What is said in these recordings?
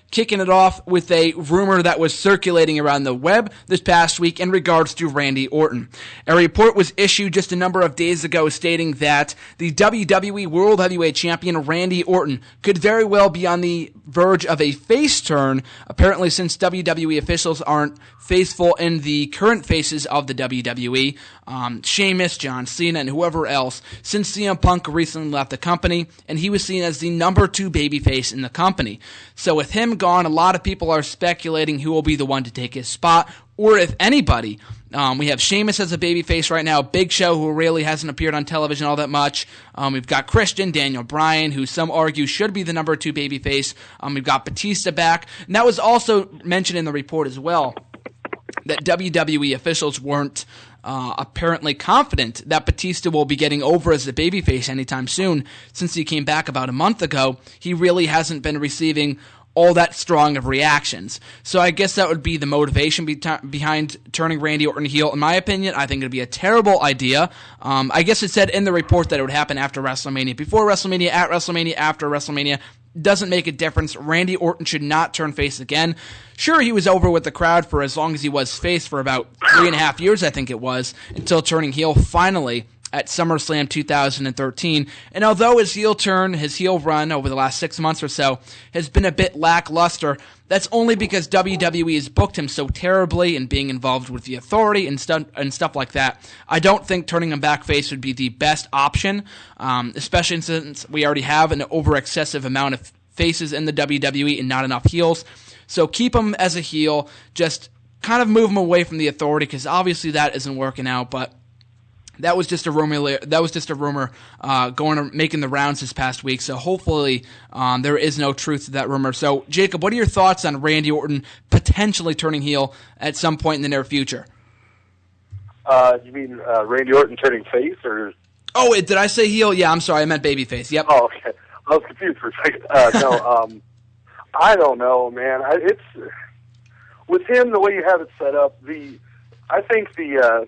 kicking it off with a rumor that was circulating around the web this past week in regards to Randy Orton. A report was issued just a number of days ago stating that the WWE World Heavyweight Champion Randy Orton could very well be on the verge of a face turn, apparently since WWE officials aren't faithful in the current faces of the WWE, Sheamus, John Cena, and whoever else, since CM Punk recently left the company, and he was seen as the number 2 babyface in the company. So with him gone, a lot of people are speculating who will be the one to take his spot, or if anybody. We have Sheamus as a babyface right now, Big Show, who really hasn't appeared on television all that much. We've got Christian, Daniel Bryan, who some argue should be the number 2 babyface. We've got Batista back, and that was also mentioned in the report as well, that WWE officials weren't apparently confident that Batista will be getting over as a babyface anytime soon. Since he came back about a month ago, he really hasn't been receiving all that strong of reactions. So I guess that would be the motivation behind turning Randy Orton heel. In my opinion, I think it would be a terrible idea. I guess it said in the report that it would happen after WrestleMania. Before WrestleMania, at WrestleMania, after WrestleMania, doesn't make a difference. Randy Orton should not turn face again. Sure, he was over with the crowd for as long as he was face, for about 3.5 years, I think it was, until turning heel finally at SummerSlam 2013. And although his heel run over the last 6 months or so has been a bit lackluster, that's only because WWE has booked him so terribly and being involved with the Authority and stuff like that. I don't think turning him back face would be the best option, especially since we already have an over-excessive amount of faces in the WWE and not enough heels. So keep him as a heel, just kind of move him away from the Authority, because obviously that isn't working out, but that was just a rumor. Making the rounds this past week. So hopefully there is no truth to that rumor. So Jacob, what are your thoughts on Randy Orton potentially turning heel at some point in the near future? You mean Randy Orton turning face, or? Oh, did I say heel? Yeah, I'm sorry. I meant babyface. Yep. Oh, okay. I was confused for a second. I don't know, man. It's with him the way you have it set up. I think the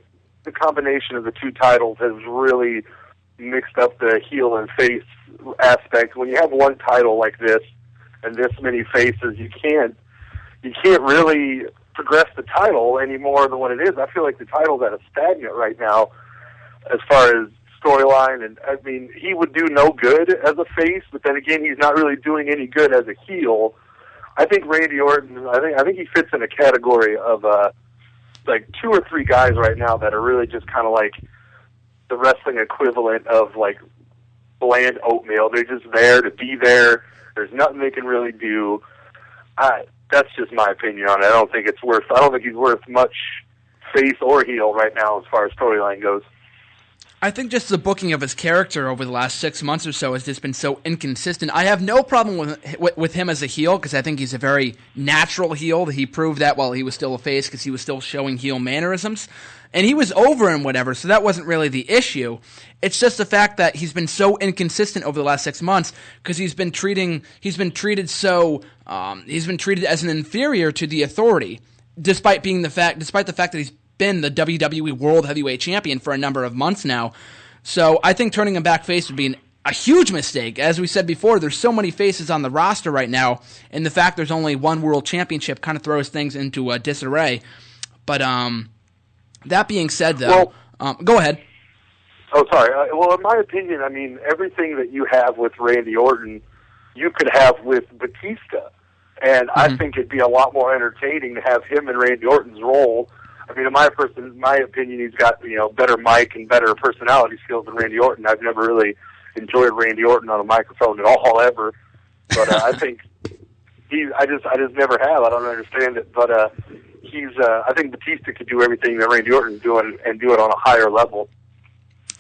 combination of the two titles has really mixed up the heel and face aspect. When you have one title like this and this many faces, you can't really progress the title any more than what it is. I feel like the title's at a stagnant right now as far as storyline, and I mean, he would do no good as a face, but then again, he's not really doing any good as a heel. I think Randy Orton, I think he fits in a category of like 2 or 3 guys right now that are really just kind of like the wrestling equivalent of like bland oatmeal. They're just there to be there. There's nothing they can really do. That's just my opinion on it. I don't think he's worth much face or heel right now as far as storyline goes. I think just the booking of his character over the last 6 months or so has just been so inconsistent. I have no problem with him as a heel, because I think he's a very natural heel. He proved that while he was still a face, because he was still showing heel mannerisms. And he was over and whatever, so that wasn't really the issue. It's just the fact that he's been so inconsistent over the last 6 months, because he's been treated as an inferior to the Authority, despite the fact that he's been the WWE World Heavyweight Champion for a number of months now. So I think turning him back face would be a huge mistake. As we said before, there's so many faces on the roster right now, and the fact there's only one World Championship kind of throws things into a disarray. But that being said, though, go ahead. Oh, sorry. Well, in my opinion, I mean, everything that you have with Randy Orton, you could have with Batista. And I think it'd be a lot more entertaining to have him in Randy Orton's role. I mean, in my opinion, he's got, better mic and better personality skills than Randy Orton. I've never really enjoyed Randy Orton on a microphone at all, ever. But I think I just never have. I don't understand it. But I think Batista could do everything that Randy Orton's doing and do it on a higher level.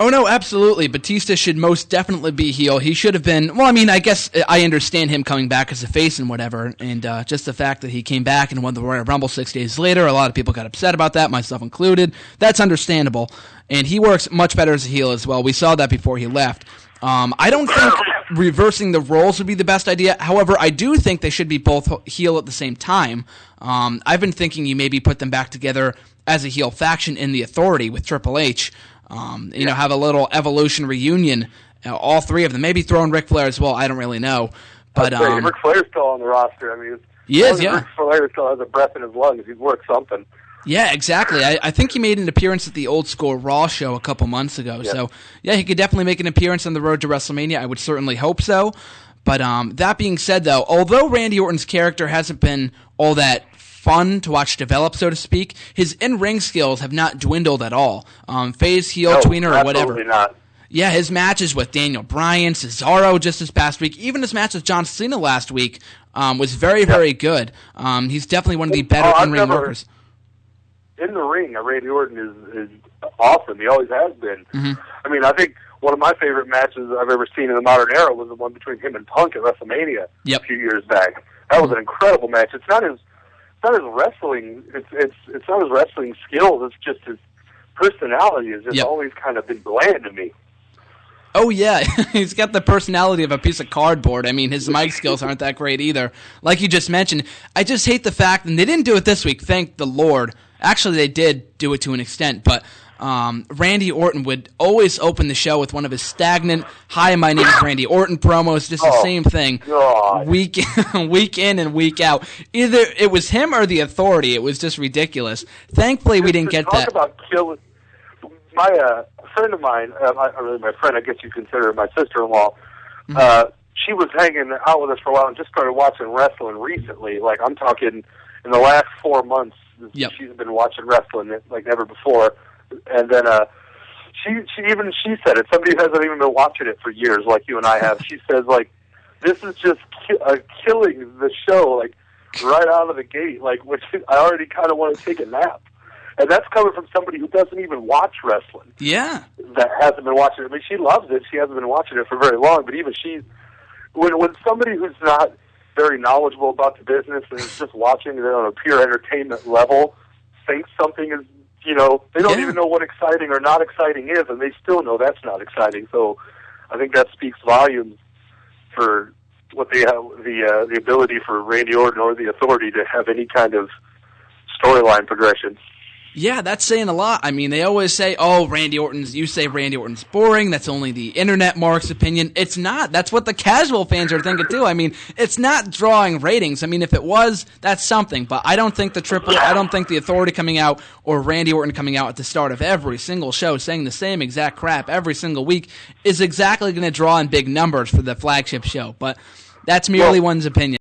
Oh, no, absolutely. Batista should most definitely be heel. He should have been, well, I mean, I guess I understand him coming back as a face and whatever, and just the fact that he came back and won the Royal Rumble 6 days later, a lot of people got upset about that, myself included. That's understandable, and he works much better as a heel as well. We saw that before he left. I don't think reversing the roles would be the best idea. However, I do think they should be both heel at the same time. I've been thinking you maybe put them back together as a heel faction in the Authority with Triple H. Have a little Evolution reunion, all 3 of them. Maybe throw in Ric Flair as well. I don't really know. But Ric Flair's still on the roster. I mean, He is, yeah. Ric Flair still has a breath in his lungs. He's worth something. Yeah, exactly. I think he made an appearance at the Old School Raw show a couple months ago. Yeah. So, yeah, he could definitely make an appearance on the road to WrestleMania. I would certainly hope so. But that being said, though, although Randy Orton's character hasn't been all that fun to watch develop, so to speak, his in-ring skills have not dwindled at all. Face, heel, tweener, or whatever. Absolutely not. Yeah, his matches with Daniel Bryan, Cesaro just this past week, even his match with John Cena last week was very, very good. He's definitely one of the better in-ring workers. In the ring, Randy Orton is awesome. He always has been. Mm-hmm. I mean, I think one of my favorite matches I've ever seen in the modern era was the one between him and Punk at WrestleMania a few years back. That was an incredible match. It's not his wrestling. It's not his wrestling skills. It's just his personality has just always kind of been bland to me. Oh, yeah. He's got the personality of a piece of cardboard. I mean, his mic skills aren't that great either. Like you just mentioned, I just hate the fact, and they didn't do it this week, thank the Lord. Actually, they did do it to an extent, but Randy Orton would always open the show with one of his stagnant, "Hi, my name is Randy Orton" promos, just the same thing, week in and week out. Either it was him or the Authority. It was just ridiculous. Thankfully, we didn't get that. Talk about killing. My friend of mine, really my friend, I guess you consider her my sister-in-law, she was hanging out with us for a while and just started watching wrestling recently. Like, I'm talking in the last 4 months, she's been watching wrestling like never before. And then she said it. Somebody who hasn't even been watching it for years, like you and I have. She says, like, this is just killing the show, like, right out of the gate. Like, which I already kind of want to take a nap. And that's coming from somebody who doesn't even watch wrestling. Yeah. That hasn't been watching it. I mean, she loves it. She hasn't been watching it for very long. But even when somebody who's not very knowledgeable about the business and is just watching it on a pure entertainment level thinks something is, they don't even know what exciting or not exciting is, and they still know that's not exciting. So I think that speaks volumes for what they have, the ability for Randy Orton or the Authority to have any kind of storyline progression. Yeah, that's saying a lot. I mean, they always say, you say Randy Orton's boring, that's only the internet mark's opinion. It's not. That's what the casual fans are thinking too. I mean, it's not drawing ratings. I mean, if it was, that's something. But I don't think I don't think the Authority coming out or Randy Orton coming out at the start of every single show saying the same exact crap every single week is exactly going to draw in big numbers for the flagship show. But that's merely one's opinion.